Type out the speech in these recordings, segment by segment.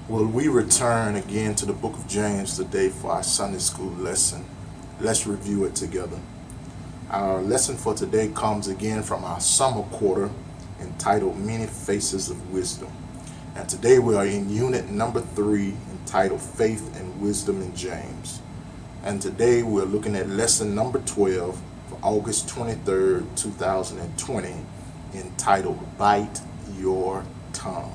Well, we return again to the book of James today for our Sunday school lesson. Let's review it together. Our lesson for today comes again from our summer quarter entitled Many Faces of Wisdom. And today we are in unit number 3 entitled Faith and Wisdom in James. And today we're looking at lesson number 12 for August 23rd, 2020, entitled Bite Your Tongue.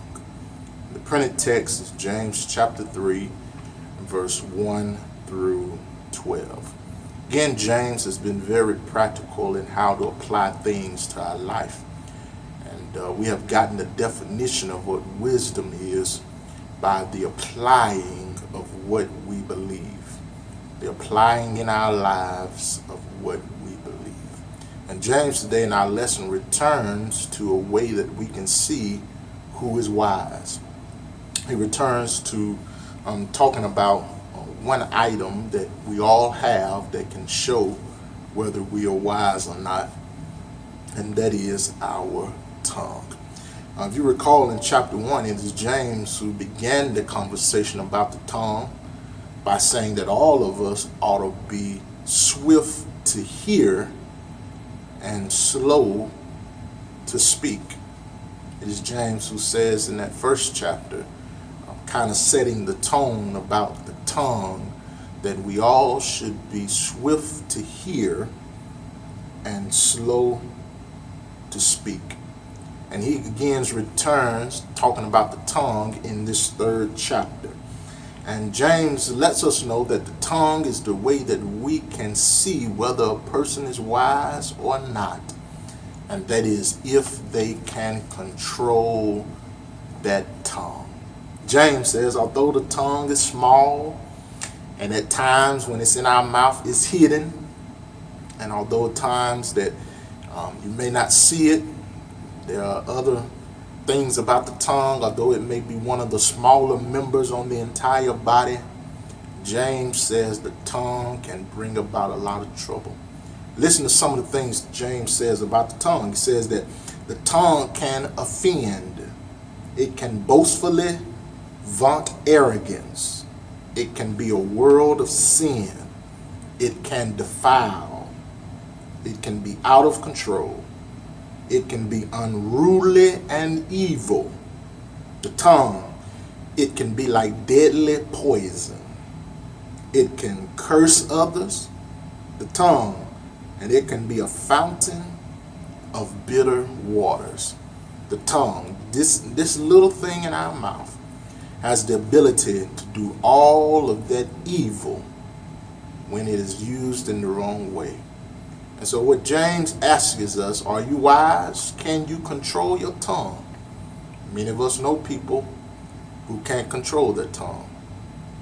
The printed text is James chapter 3, verse 1 through 12. Again, James has been very practical in how to apply things to our life. And we have gotten the definition of what wisdom is by the applying of what we believe. The applying in our lives of what we believe. And James today in our lesson returns to a way that we can see who is wise. He returns to talking about one item that we all have that can show whether we are wise or not, and that is our tongue. If you recall in chapter 1, it is James who began the conversation about the tongue by saying that all of us ought to be swift to hear and slow to speak. It is James who says in that first chapter, kind of setting the tone about the tongue, that we all should be swift to hear and slow to speak. And he again returns talking about the tongue in this third chapter. And James lets us know that the tongue is the way that we can see whether a person is wise or not. And that is if they can control that tongue. James says, although the tongue is small, and at times when it's in our mouth it's hidden, and although at times that you may not see it, there are other things about the tongue, although it may be one of the smaller members on the entire body, James says the tongue can bring about a lot of trouble. Listen to some of the things James says about the tongue. He says that the tongue can offend. It can boastfully vaunt arrogance. It can be a world of sin. It can defile. It can be out of control. It can be unruly and evil. The tongue, it can be like deadly poison. It can curse others. The tongue, and it can be a fountain of bitter waters. The tongue, this little thing in our mouth, has the ability to do all of that evil when it is used in the wrong way. And so what James asks us, are you wise? Can you control your tongue? Many of us know people who can't control their tongue,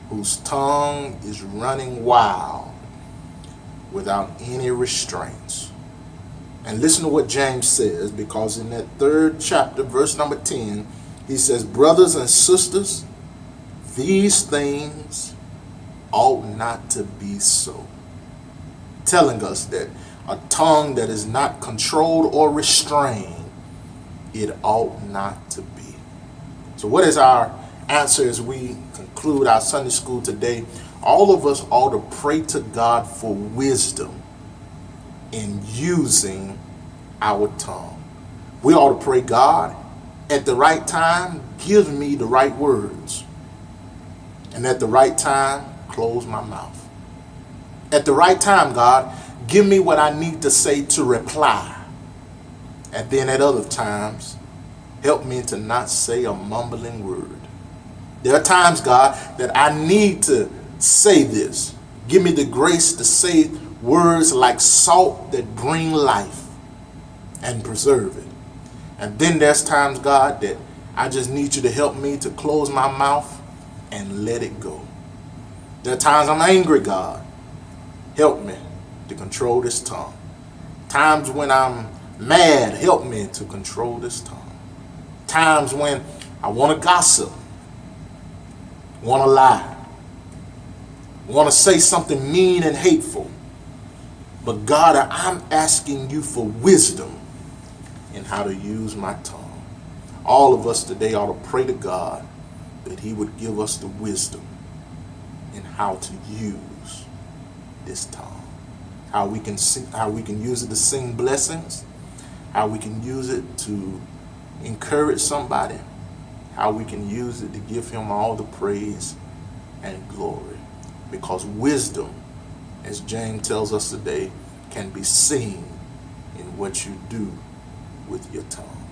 whose tongue is running wild without any restraints. And listen to what James says, because in that third chapter, verse number 10, he says, brothers and sisters, these things ought not to be so. Telling us that a tongue that is not controlled or restrained, it ought not to be. So what is our answer as we conclude our Sunday school today? All of us ought to pray to God for wisdom in using our tongue. We ought to pray, God, at the right time, give me the right words. And at the right time, close my mouth. At the right time, God, give me what I need to say to reply. And then at other times, help me to not say a mumbling word. There are times, God, that I need to say this. Give me the grace to say words like salt that bring life and preserve it. And then there's times, God, that I just need you to help me to close my mouth and let it go. There are times I'm angry, God. Help me to control this tongue. Times when I'm mad, help me to control this tongue. Times when I want to gossip, want to lie, want to say something mean and hateful. But God, I'm asking you for wisdom in how to use my tongue. All of us today ought to pray to God that he would give us the wisdom in how to use this tongue. How we can use it to sing blessings, how we can use it to encourage somebody, how we can use it to give him all the praise and glory. Because wisdom, as James tells us today, can be seen in what you do with your tongue.